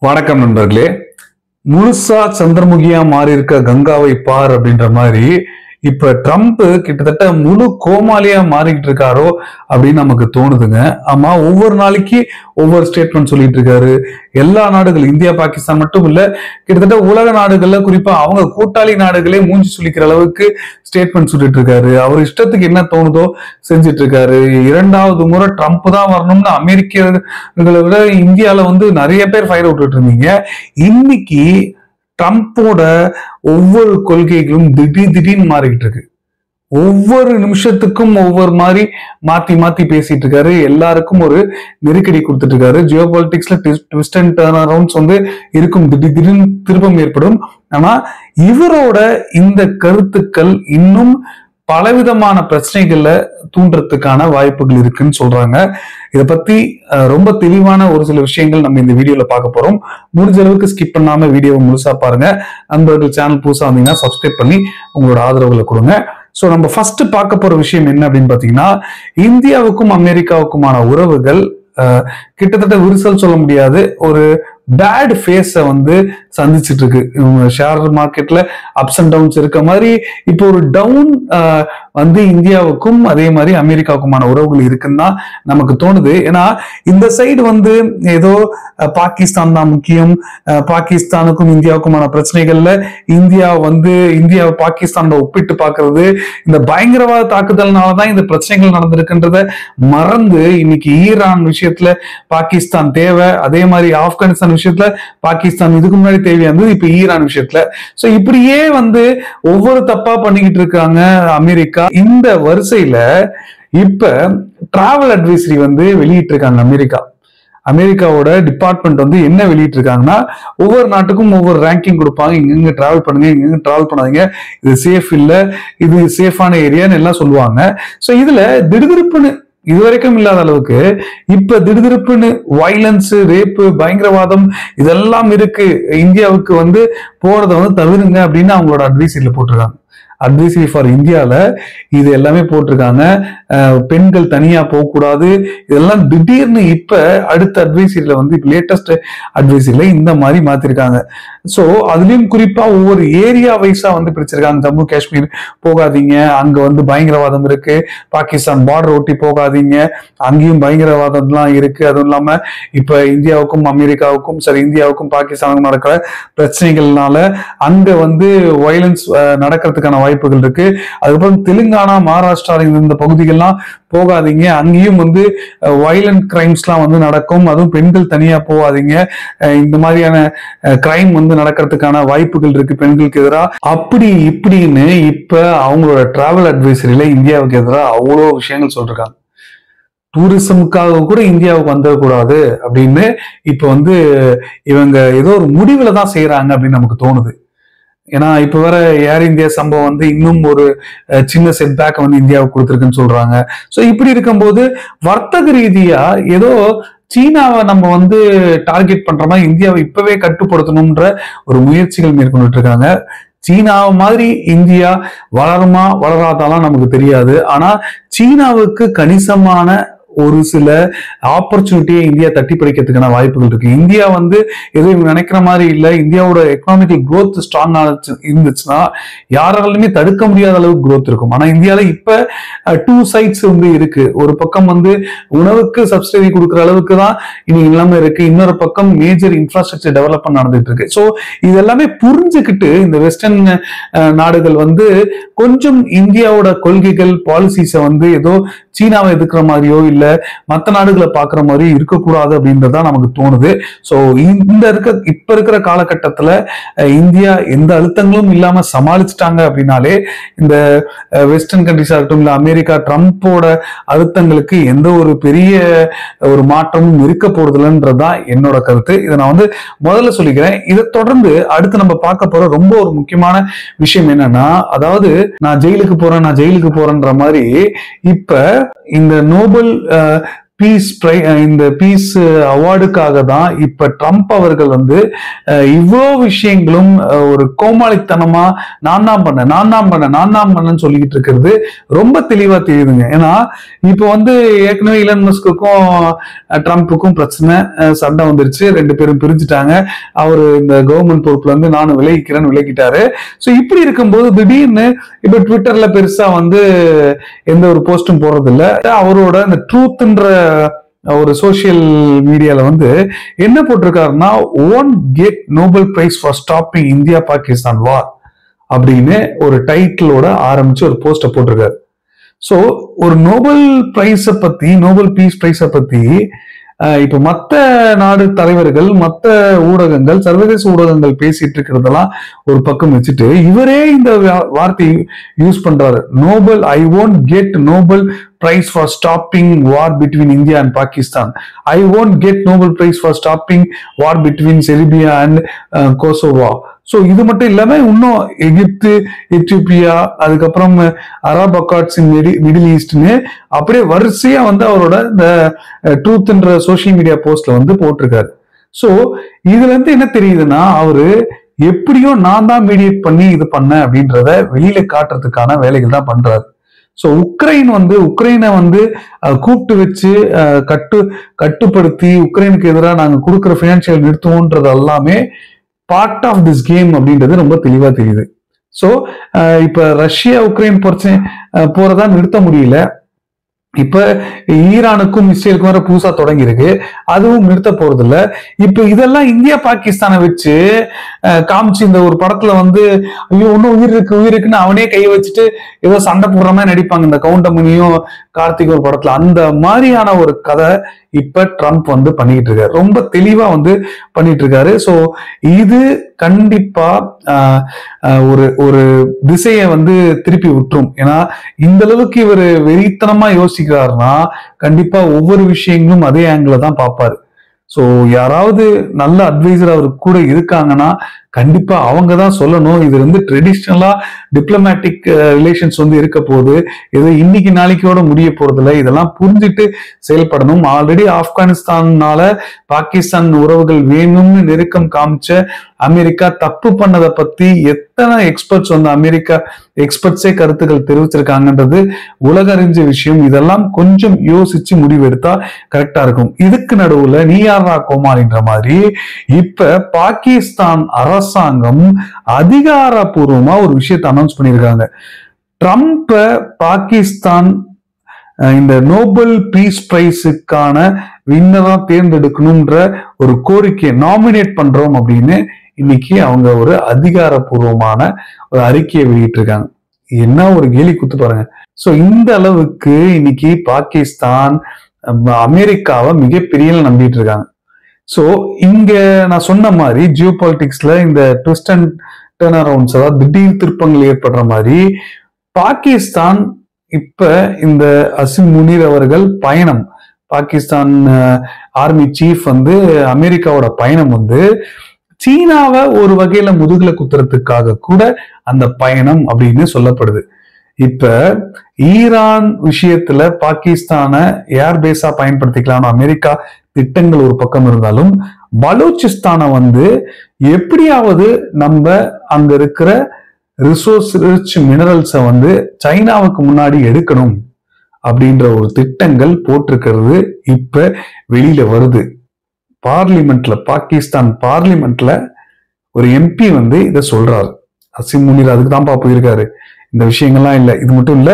வணக்கம் நண்பர்களே. முழுசா சந்திரமுகியா மாறி இருக்க கங்காவை பார் அப்படின்ற மாதிரி இப்ப ட்ரம்ப் கிட்டத்தட்ட முழு கோமாளியா மாறிக்கிட்டு இருக்காரோ அப்படின்னு நமக்கு தோணுதுங்க. ஆமா, ஒவ்வொரு நாளைக்கு ஒவ்வொரு ஸ்டேட்மெண்ட் சொல்லிட்டு இருக்காரு. எல்லா நாடுகள், இந்தியா பாகிஸ்தான் மட்டும் இல்ல, கிட்டத்தட்ட உலக நாடுகள்ல குறிப்பா அவங்க கூட்டாளி நாடுகளே மூஞ்சி சுளிக்கிற அளவுக்கு ஸ்டேட்மெண்ட் சொல்லிட்டு இருக்காரு. அவர் இஷ்டத்துக்கு என்ன தோணுதோ செஞ்சுட்டு இருக்காரு. இரண்டாவது முறை ட்ரம்ப் தான் வரணும்னு அமெரிக்கர்களை விட இந்தியால நிறைய பேர் ஃபயர் விட்டுட்டு இருந்தீங்க. இன்னைக்கு ட்ரம்ப்போட ஒவ்வொரு கொள்கைகளும் திடீர்னு மாறிக்கிட்டு இருக்கு. ஒவ்வொரு நிமிஷத்துக்கும் ஒவ்வொரு மாதிரி மாத்தி மாத்தி பேசிட்டு இருக்காரு. எல்லாருக்கும் ஒரு நெருக்கடி கொடுத்துட்டு இருக்காரு. Jio பாலிட்டிக்ஸ்ல twist and turn arounds இருக்கும், திடீர்னு திருப்பம் ஏற்படும். ஆனா இவரோட இந்த கருத்துக்கள் இன்னும் பலவிதமான பிரச்சனைகள்ல தூண்டுறதுக்கான வாய்ப்புகள் இருக்குன்னு சொல்றாங்க. இதை பத்தி ரொம்ப தெளிவான ஒரு சில விஷயங்கள் நம்ம இந்த வீடியோல பார்க்க போறோம். முடிஞ்ச அளவுக்கு ஸ்கிப் பண்ணாம வீடியோவை முழுசா பாருங்க. நண்பர்கள் சேனல் புதுசா வந்தீங்கன்னா சப்ஸ்கிரைப் பண்ணி உங்களோட ஆதரவுகளை கொடுங்க. சோ நம்ம ஃபர்ஸ்ட் பார்க்க போற விஷயம் என்ன அப்படின்னு பாத்தீங்கன்னா, இந்தியாவுக்கும் அமெரிக்காவுக்குமான உறவுகள் கிட்டத்தட்ட விரிசல் சொல்ல முடியாது, ஒரு பேட் ஃபேஸ சந்திச்சுட்டு இருக்கு. ஷேர் மார்க்கெட்ல அப்ஸ் அண்ட் டவுன்ஸ் இருக்க மாதிரி இப்போ ஒரு டவுன் இந்தியாவுக்கும் அதே மாதிரி அமெரிக்காவுக்குமான உறவுகள் இருக்குன்னு தான் நமக்கு தோணுது. ஏன்னா இந்த சைடு ஏதோ பாகிஸ்தான் தான் முக்கியம், பாகிஸ்தானுக்கும் இந்தியாவுக்குமான பிரச்சனைகள்ல இந்தியா பாகிஸ்தானோட ஒப்பிட்டு பார்க்கறது, இந்த பயங்கரவாத தாக்குதல்னாலதான் இந்த பிரச்சனைகள் நடந்திருக்குன்றத மறந்து இன்னைக்கு ஈரான் விஷயத்துல பாகிஸ்தான் தேவை, அதே மாதிரி ஆப்கானிஸ்தான் விஷயத்துல பாகிஸ்தான் இதுக்கு முன்னாடி தேவையா இருந்தது, இப்ப ஈரான் விஷயத்துல. சோ இப்படியே ஒவ்வொரு தப்பா பண்ணிக்கிட்டு இருக்காங்க அமெரிக்கா. இந்த வரிசையில இப்ப டிராவல் அட்வைசரி வெளியிட்டு இருக்காங்க அமெரிக்காவோட டிபார்ட்மெண்ட் என்ன வெளியிட்டு இருக்காங்கன்னா, ஒவ்வொரு நாட்டுக்கும் ஒவ்வொரு ரேங்கிங் கொடுப்பாங்க. இங்க டிராவல் பண்ணுங்க, இங்க டிராவல் பண்ணாதீங்க, இது சேஃப் இல்ல, இது சேஃபான ஏரியான்னு எல்லாம் சொல்லுவாங்க. சோ இதுல திடுதிருப்புன்னு இதுவரைக்கும் இல்லாத அளவுக்கு இப்ப திடுதிருப்புன்னு வயலன்ஸ், ரேப்பு, பயங்கரவாதம் இதெல்லாம் இருக்கு, இந்தியாவுக்கு போறதை தவிருங்க அப்படின்னு அவங்களோட அட்வைசரியில போட்டிருக்காங்க. அட்வைசரி ஃபார் இந்தியால இது எல்லாமே போட்டிருக்காங்க. பெண்கள் தனியா போகக்கூடாது, இதெல்லாம் திடீர்னு இப்ப அடுத்த அட்வைசரியில லேட்டஸ்ட் அட்வைசரியில இந்த மாதிரி மாத்திருக்காங்க. சோ அதுலயும் குறிப்பா ஒவ்வொரு ஏரியா வைஸா பிரிச்சிருக்காங்க. ஜம்மு காஷ்மீர் போகாதீங்க, அங்க பயங்கரவாதம் இருக்கு, பாகிஸ்தான் பார்டர் ஒட்டி போகாதீங்க, அங்கேயும் பயங்கரவாதம் எல்லாம் இருக்கு. அதுவும் இல்லாம இப்ப இந்தியாவுக்கும் அமெரிக்காவுக்கும் இந்தியாவுக்கும் பாகிஸ்தானுக்கும் நடக்கிற பிரச்சனைகள்னால அங்க வயலன்ஸ் நடக்கிறதுக்கான வாய்ப்புகள் இருக்கு. அதுக்கப்புறம் தெலுங்கானா, மகாராஷ்டிரா இந்த பகுதிகள்லாம் போகாதீங்க, அங்கேயும் வயலண்ட் கிரைம்ஸ் எல்லாம் நடக்கும், அதுவும் பெண்கள் தனியா போகாதீங்க, இந்த மாதிரியான கிரைம் நடக்கிறதுக்கான வாய்ப்புகள் இருக்கு பெண்களுக்கு எதிராக, அப்படி இப்படின்னு இப்ப அவங்களோட டிராவல் அட்வைசரியில இந்தியாவுக்கு எதிராக அவ்வளோ விஷயங்கள் சொல்றாங்க. டூரிசமுக்காக கூட இந்தியாவுக்கு வந்துடக்கூடாது அப்படின்னு இப்ப இவங்க ஏதோ ஒரு முடிவுல தான் செய்யறாங்க அப்படின்னு நமக்கு தோணுது. ஏன்னா இப்ப வர ஏர் இந்தியா சம்பவம் இன்னும் ஒரு சின்ன செட்பேக் இந்தியாவுக்கு கொடுத்துருக்குன்னு சொல்றாங்க. சோ இப்படி இருக்கும்போது வர்த்தக ரீதியா ஏதோ சீனாவை நம்ம டார்கெட் பண்ற மாதிரி இந்தியாவை இப்பவே கட்டுப்படுத்தணும்ன்ற ஒரு முயற்சிகள் மேற்கொண்டுட்டு இருக்காங்க. சீனா மாதிரி இந்தியா வளருமா வளராதாலாம் நமக்கு தெரியாது. ஆனா சீனாவுக்கு கணிசமான ஒரு சில ஆப்பர்ச்சுனிட்டியை இந்தியா தட்டி பறிக்கிறதுக்கான வாய்ப்புகள் இருக்கு. இந்தியா எதுவும் நினைக்கிற மாதிரி இல்லை. இந்தியாவோட எக்கனாமிக்கல் growth ஸ்ட்ராங் இருந்துச்சுன்னா யாராலுமே தடுக்க முடியாத அளவுக்கு growth இருக்கும். ஆனா இந்தியால இப்ப டூ சைட்ஸ் இருக்கு. ஒரு பக்கம் உணவுக்கு சப்சிடி கொடுக்குற அளவுக்கு தான் இன்னைக்கு நிலைமை இருக்கு, இன்னொரு பக்கம் மேஜர் இன்ஃப்ராஸ்ட்ரக்சர் டெவலப்மெண்ட் நடந்துட்டு இருக்கு. ஸோ இது எல்லாமே புரிஞ்சுக்கிட்டு இந்த வெஸ்டர்ன் நாடுகள் கொஞ்சம் இந்தியாவோட கொள்கைகள் பாலிசிஸை ஏதோ சீனாவை எதிர்க்கிற மாதிரியோ இல்ல மற்ற நாடுகளை பாக்குற மாதிரி இருக்கக்கூடாது அப்படின்றதா நமக்கு தோணுது. சோ இப்ப இருக்கிற காலகட்டத்துல இந்தியா எந்த அழுத்தங்களும் இல்லாம சமாளிச்சுட்டாங்க அப்படின்னாலே இந்த வெஸ்டர்ன் கண்ட்ரிஸா இருக்கட்டும் இல்ல அமெரிக்கா ட்ரம்ப்போட அழுத்தங்களுக்கு எந்த ஒரு பெரிய ஒரு மாற்றமும் இருக்க போறதில்லைன்றதுதான் என்னோட கருத்து. இதை நான் முதல்ல சொல்லிக்கிறேன். இதை தொடர்ந்து அடுத்து நம்ம பார்க்க போற ரொம்ப ஒரு முக்கியமான விஷயம் என்னன்னா, அதாவது நான் ஜெயிலுக்கு போறேன்ற மாதிரி இப்ப இந்த நோபல் இந்த பீஸ் அவார்டுக்காக தான் இப்ப ட்ரம்ப் அவர்கள் வந்து இவ்வளோ விஷயங்களும் ஒரு கோமாளித்தனமா நான் தான் பண்ணேன்னு சொல்லிக்கிட்டு இருக்கிறது ரொம்ப தெளிவா தெரியுதுங்க. ஏன்னா இப்போ வந்து ஏற்கனவே இலன் மஸ்குக்கும் ட்ரம்ப்புக்கும் பிரச்சனை, சண்டை வந்துருச்சு, 2 பேரும் பிரிஞ்சுட்டாங்க. அவரு இந்த கவர்மெண்ட் பொறுப்புல இருந்து நானும் விலகிட்டாரு. ஸோ இப்படி இருக்கும்போது திடீர்னு இப்ப ட்விட்டர்ல பெருசா வந்து எந்த ஒரு போஸ்டும் போடுறது இல்லை. அவரோட இந்த ட்ரூத்ன்ற ஒரு சோசியல் மீடியால வந்து என்ன போட்டிருக்காருன்னா, "Won't get Nobel Prize for stopping India Pakistan war" அப்படின்னு ஒரு டைட்டிலோட ஆரம்பிச்சு ஒரு போஸ்ட போட்டிருக்காரு. சோ ஒரு நோபல் பீஸ் பிரைஸ பத்தி இப்ப மத்த நாடு தலைவர்கள், மத்த ஊடகங்கள், சர்வதேச ஊடகங்கள் பேசிட்டு இருக்கிறதெல்லாம் ஒரு பக்கம் வச்சுட்டு இவரே இந்த வார்த்தையை யூஸ் பண்றாரு. ஐ won't get Nobel Prize for stopping war between India and Pakistan. I won't get Nobel Prize for stopping war between Serbia and Kosovo. So இது மட்டும் இல்லாம இன்னும் எகிப்து, எத்தியோப்பியா, அதுக்கப்புறம் அரப் அக்கார்ட்ஸ் இன் மிடில் ஈஸ்ட்னு அப்படியே வரிசையா வந்து அவரோட இந்த ட்ரூத்ன்ற சோசியல் மீடியா போஸ்ட்ல வந்து போட்டிருக்காரு. சோ இதுல இருந்து என்ன தெரியுதுன்னா, அவரு எப்படியோ நான் தான் மீடியேட் பண்ணி இது பண்ண அப்படின்றத வெளியில காட்டுறதுக்கான வேலைகள் தான் பண்றாரு. சோ உக்ரைனை வந்து கூப்பிட்டு வச்சு கட்டுப்படுத்தி உக்ரைனுக்கு எதிராக நாங்க கொடுக்குற பினான்சியல் நிறுத்துவோன்றது எல்லாமே பார்ட் ஆஃப் திஸ் கேம் அப்படின்றது ரொம்ப தெளிவா தெரியுது. சோ இப்ப ரஷ்யா உக்ரைன் போறதா நிறுத்த முடியல. இப்ப ஈரானுக்கும் இஸ்ரேலுக்கும் வர புதுசா தொடங்கி இருக்கு, அதுவும் நிறுத்த போறது இல்ல. இப்ப இதெல்லாம் இந்தியா பாகிஸ்தானை வச்சு காமிச்சு இந்த ஒரு படத்துல வந்து ஐயோ இன்னும் உயிர் இருக்குன்னு அவனே கையை வச்சுட்டு ஏதோ சண்டை போடுற மாதிரி நடிப்பாங்க இந்த கவுண்டமணியும் கார்த்திக் ஒரு படத்துல. அந்த மாதிரியான ஒரு கதை இப்ப ட்ரம்ப் வந்து பண்ணிட்டு இருக்காரு, ரொம்ப தெளிவா வந்து பண்ணிட்டு இருக்காரு. சோ இது கண்டிப்பா ஒரு திசையை வந்து திருப்பி விட்டுரும். ஏன்னா இந்த அளவுக்கு இவர் வெறித்தனமா யோசிக்கிறாருன்னா கண்டிப்பா ஒவ்வொரு விஷயங்களும் அதே ஆங்கிள் தான் பார்ப்பாரு. சோ யாராவது நல்ல அட்வைசர் அவருக்கு கூட இருக்காங்கன்னா கண்டிப்பா அவங்க தான் சொல்லணும். இது வந்து ட்ரெடிஷ்னலா டிப்ளமேட்டிக் ரிலேஷன்ஸ் வந்து இருக்க போகுது, ஏதோ இன்னைக்கு நாளைக்கோட முடிய போறது இல்லை. இதெல்லாம் புரிஞ்சுட்டு செயல்படணும். ஆல்ரெடி ஆப்கானிஸ்தானால பாகிஸ்தான் உறவுகள் வேணும்னு நெருக்கம் காமிச்ச அமெரிக்கா தப்பு பண்ணதை பத்தி எத்தனை எக்ஸ்பர்ட்ஸ் வந்து அமெரிக்கா எக்ஸ்பர்ட்ஸே கருத்துக்கள் தெரிவிச்சிருக்காங்கன்றது உலக அறிஞ்ச விஷயம். இதெல்லாம் கொஞ்சம் யோசிச்சு முடிவெடுத்தா கரெக்டா இருக்கும். இதுக்கு நடுவுல நீ யாரா கோமாளின்ற மாதிரி இப்ப பாகிஸ்தான் அரசாங்கம் அதிகாரப்பூர்வமா ஒரு விஷயத்தை அனௌன்ஸ் பண்ணியிருக்காங்க. ட்ரம்ப் பாகிஸ்தான் இந்த நோபல் பீஸ் பிரைஸுக்கான வின்னரா தேர்ந்தெடுக்கணும்ன்ற ஒரு கோரிக்கையை நாமினேட் பண்றோம் அப்படின்னு இன்னைக்கு அவங்க ஒரு அதிகாரப்பூர்வமான ஒரு அறிக்கையை வெளியிட்டிருக்காங்க. என்ன ஒரு கேலி குத்து பாருங்க. சோ இந்த அளவுக்கு இன்னைக்கு பாகிஸ்தான் அமெரிக்காவை மிகப்பெரிய நம்பிட்டு இருக்காங்க. சோ இங்க நான் சொன்ன மாதிரி ஜியோ பாலிட்டிக்ஸ்ல இந்த ட்விஸ்ட் அண்ட் டர்ன் அரவுண்ட்ஸ், அதாவது திடீர் திருப்பங்கள் ஏற்படுற மாதிரி பாகிஸ்தான் இப்ப இந்த அசிம் முனீர் அவர்கள் பயணம், பாகிஸ்தான் ஆர்மி சீஃப் வந்து அமெரிக்காவோட பயணம் வந்து சீனாவை ஒரு வகையில முதுகுல குத்துறதுக்காக கூட அந்த பயணம் அப்படின்னு சொல்லப்படுது. இப்ப ஈரான் விஷயத்துல பாகிஸ்தான ஏர்பேஸா பயன்படுத்திக்கலாம்னு அமெரிக்கா திட்டங்கள் ஒரு பக்கம் இருந்தாலும், பலூச்சிஸ்தானை வந்து எப்படியாவது நம்ம அங்க இருக்கிற ரிசோர்ஸ் ரிச் மினரல்ஸை வந்து சைனாவுக்கு முன்னாடி எடுக்கணும் அப்படின்ற ஒரு திட்டங்கள் போட்டிருக்கிறது இப்ப வெளியில வருது. பார்லிமெண்ட்ல, பாகிஸ்தான் பார்லிமெண்ட்ல ஒரு எம்பி வந்து இதை சொல்றாரு. அசிம் முனீர் அதுக்கு தான்ப்பா போயிருக்காரு. இந்த விஷயங்கள்லாம் இல்லை. இது மட்டும் இல்ல,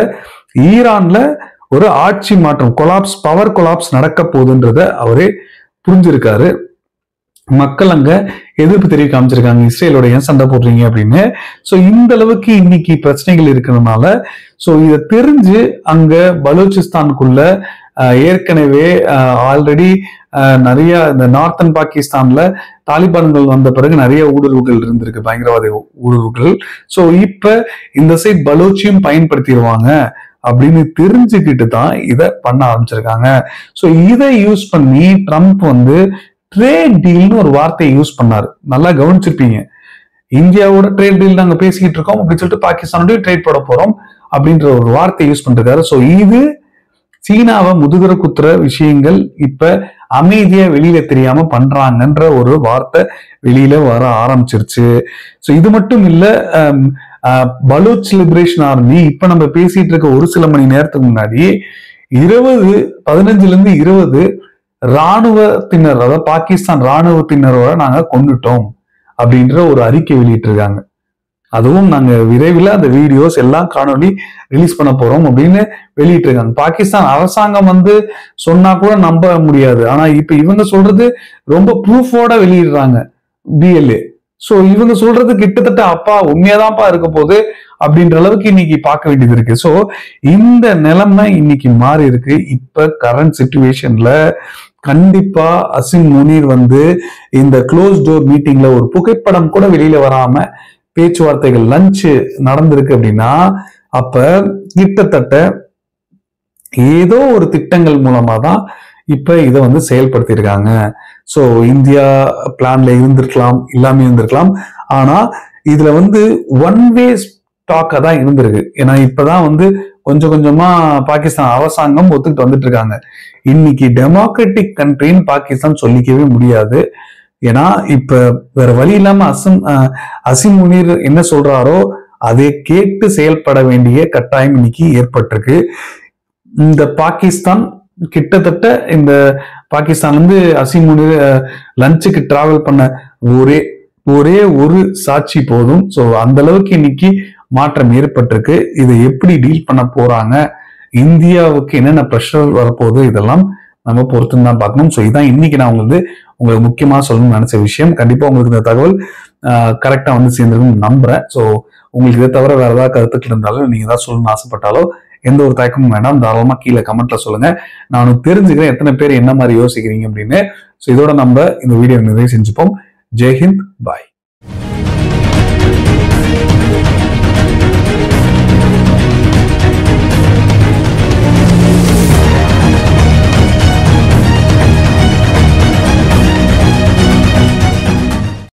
ஈரான்ல ஒரு ஆட்சி மாற்றம், பவர் கொலாப்ஸ் நடக்க போகுதுன்றத அவரே புரிஞ்சிருக்காரு. மக்கள் அங்க எதிர்ப்பு தெரிவிக்க காமிச்சிருக்காங்க, இஸ்ரேலோட ஏன் சண்டை போடுறீங்க அப்படின்னு. சோ இந்த அளவுக்கு இன்னைக்கு பிரச்சனைகள் இருக்கிறதுனால சோ இதை தெரிஞ்சு அங்க பலூச்சிஸ்தானுக்குள்ள ஏற்கனவே ஆல்ரெடி நிறைய இந்த நார்த்தன் பாகிஸ்தான்ல தாலிபான்கள் வந்த பிறகு நிறைய ஊடுருவுகள் இருந்திருக்கு, பயங்கரவாத ஊடுருவுகள். சோ இப்ப இந்த சைட் பலூச்சியும் பயன்படுத்திடுவாங்க அப்படின்னு தெரிஞ்சுக்கிட்டு தான் இதை பண்ண ஆரம்பிச்சிருக்காங்க. சோ இதை யூஸ் பண்ணி ட்ரம்ப் வந்து ட்ரேட் டீல்னு ஒரு வார்த்தையை யூஸ் பண்ணாரு. நல்லா கவனிச்சிருப்பீங்க. இந்தியாவோட ட்ரேட் டீல் நாங்க பேசிக்கிட்டு இருக்கோம் அப்படின்னு சொல்லிட்டு பாகிஸ்தானோட ட்ரேட் போட போறோம் அப்படின்ற ஒரு வார்த்தையை யூஸ் பண்ணிருக்காரு. சோ இது சீனாவை முதுகுற குத்துற விஷயங்கள் இப்ப அமைதியா வெளியில தெரியாம பண்றாங்கன்ற ஒரு வார்த்தை வெளியில வர ஆரம்பிச்சிருச்சு. ஸோ இது மட்டும் இல்ல, பலூச் லிபரேஷன் ஆர்மி இப்ப நம்ம பேசிட்டு இருக்க ஒரு சில மணி நேரத்துக்கு முன்னாடி 15-20 ராணுவத்தினர், அதாவது பாகிஸ்தான் ராணுவத்தினரோட நாங்க கொண்டுட்டோம் அப்படின்ற ஒரு அறிக்கை வெளியிட்டிருக்காங்க. அதுவும் நாங்க விரைவில் அந்த வீடியோஸ் எல்லாம் காணொலி ரிலீஸ் பண்ண போறோம் அப்படின்னு வெளியிட்டிருக்காங்க. பாகிஸ்தான் அரசாங்கம் சொன்னா கூட நம்ப முடியாது. ஆனா இப்ப இவங்க சொல்றது ரொம்ப ப்ரூஃபோட வெளியிடுறாங்க BLA. சோ இவங்க சொல்றது கிட்டத்தட்ட அப்பா உண்மையாதான்ப்பா இருக்க போகுது அப்படின்ற அளவுக்கு இன்னைக்கு பார்க்க வேண்டியது இருக்கு. சோ இந்த நிலைமை இன்னைக்கு மாறி இருக்கு. இப்ப கரண்ட் சிச்சுவேஷன்ல கண்டிப்பா அசிம் முனீர் இந்த க்ளோஸ் டோர் மீட்டிங்ல ஒரு புகைப்படம் கூட வெளியில வராம பேச்சுவார்த்தைகள் லஞ்ச் நடந்திருக்கு அப்படின்னா, அப்ப கிட்டத்தட்ட ஏதோ ஒரு திட்டங்கள் மூலமா தான் இப்ப இதை செயல்படுத்தியிருக்காங்க. சோ இந்தியா பிளான்ல இருந்திருக்கலாம், இல்லாம இருந்திருக்கலாம். ஆனா இதுல ஒன் வே டாக்கா தான் இருந்திருக்கு. ஏன்னா இப்பதான் கொஞ்சம் கொஞ்சமா பாகிஸ்தான் அரசாங்கம் ஒத்துக்கிட்டு வந்துட்டு இருக்காங்க. இன்னைக்கு டெமோக்ராட்டிக் கண்ட்ரின்னு பாகிஸ்தான் சொல்லிக்கவே முடியாது. ஏன்னா இப்ப வேற வழி இல்லாம அசிம் முனீர் என்ன சொல்றாரோ அதை கேட்டு செயல்பட வேண்டிய கட்டாயம் இன்னைக்கு ஏற்பட்டிருக்கு. இந்த பாகிஸ்தான் கிட்டத்தட்ட இந்த பாகிஸ்தான் அசிம் முனீர் லஞ்சுக்கு டிராவல் பண்ண ஒரே ஒரு சாட்சி போதும். சோ அந்த அளவுக்கு இன்னைக்கு மாற்றம் ஏற்பட்டிருக்கு. இதை எப்படி டீல் பண்ண போறாங்க, இந்தியாவுக்கு என்னென்ன ப்ரெஷர் வரப்போகுது, இதெல்லாம் நம்ம பொறுத்து தான் பார்க்கணும். ஸோ இதான் இன்னைக்கு நான் உங்களுக்கு முக்கியமா சொல்லணும்னு நினைச்ச விஷயம். கண்டிப்பா உங்களுக்கு இந்த தகவல் கரெக்டா சேர்ந்துருக்குன்னு நம்புறேன். ஸோ உங்களுக்கு இதை தவிர வேற ஏதாவது கருத்துக்கள் இருந்தாலும் நீங்க ஏதாவது சொல்லணும்னு ஆசைப்பட்டாலோ எந்த ஒரு தயக்கமும் வேண்டாம், தாராளமா கீழே கமெண்ட்ல சொல்லுங்க. நான் தெரிஞ்சுக்கிறேன் எத்தனை பேர் என்ன மாதிரி யோசிக்கிறீங்க அப்படின்னு. ஸோ இதோட நம்ம இந்த வீடியோ நிறைவு செஞ்சுப்போம். ஜெய்ஹிந்த், பாய்.